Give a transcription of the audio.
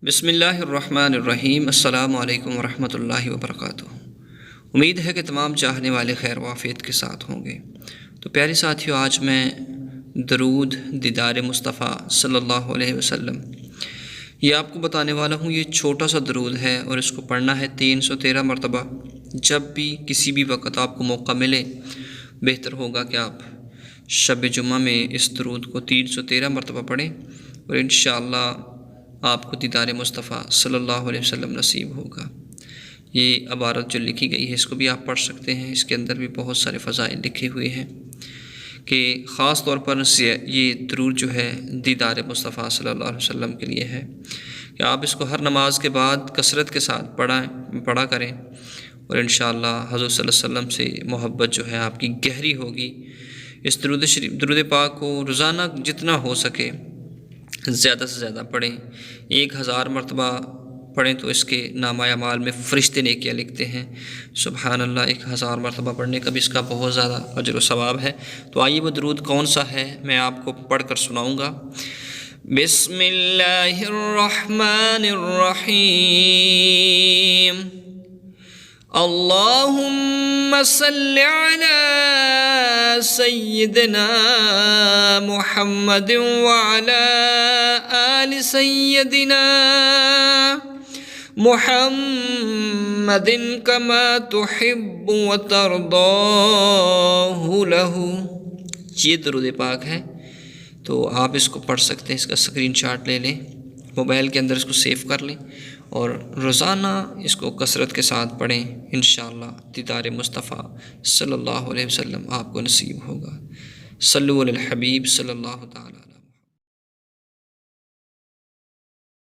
بسم اللہ الرحمن الرحیم۔ السلام علیکم ورحمۃ اللہ وبرکاتہ۔ امید ہے کہ تمام چاہنے والے خیر و عافیت کے ساتھ ہوں گے۔ تو پیارے ساتھیو، آج میں درود دیدار مصطفیٰ صلی اللہ علیہ وسلم یہ آپ کو بتانے والا ہوں۔ یہ چھوٹا سا درود ہے اور اس کو پڑھنا ہے 313 مرتبہ۔ جب بھی کسی بھی وقت آپ کو موقع ملے، بہتر ہوگا کہ آپ شب جمعہ میں اس درود کو 313 مرتبہ پڑھیں اور انشاءاللہ آپ کو دیدار مصطفیٰ صلی اللہ علیہ وسلم نصیب ہوگا۔ یہ عبارت جو لکھی گئی ہے اس کو بھی آپ پڑھ سکتے ہیں۔ اس کے اندر بھی بہت سارے فضائل لکھے ہوئے ہیں کہ خاص طور پر یہ درود جو ہے دیدار مصطفیٰ صلی اللہ علیہ وسلم کے لیے ہے کہ آپ اس کو ہر نماز کے بعد کثرت کے ساتھ پڑھا کریں اور انشاءاللہ حضرت صلی اللہ علیہ وسلم سے محبت جو ہے آپ کی گہری ہوگی۔ اس درود پاک کو روزانہ جتنا ہو سکے زیادہ سے زیادہ پڑھیں۔ 1000 مرتبہ پڑھیں تو اس کے نامہ اعمال میں فرشتے نیکیاں لکھتے ہیں۔ سبحان اللہ، 1000 مرتبہ پڑھنے کا بھی اس کا بہت زیادہ اجر و ثواب ہے۔ تو آئیے وہ درود کون سا ہے میں آپ کو پڑھ کر سناؤں گا۔ بسم اللہ الرحمن الرحیم۔ اللہم صل علی سیدنا محمد وعلی آل سیدنا محمد کما تحب وترضاہ لہ۔ یہ درود پاک ہے، تو آپ اس کو پڑھ سکتے ہیں۔ اس کا اسکرین شاٹ لے لیں، موبائل کے اندر اس کو سیو کر لیں اور روزانہ اس کو کثرت کے ساتھ پڑھیں۔ انشاءاللہ دیدار مصطفیٰ صلی اللہ علیہ وسلم آپ کو نصیب ہوگا۔ صلو علی الحبیب صلی اللہ تعالیٰ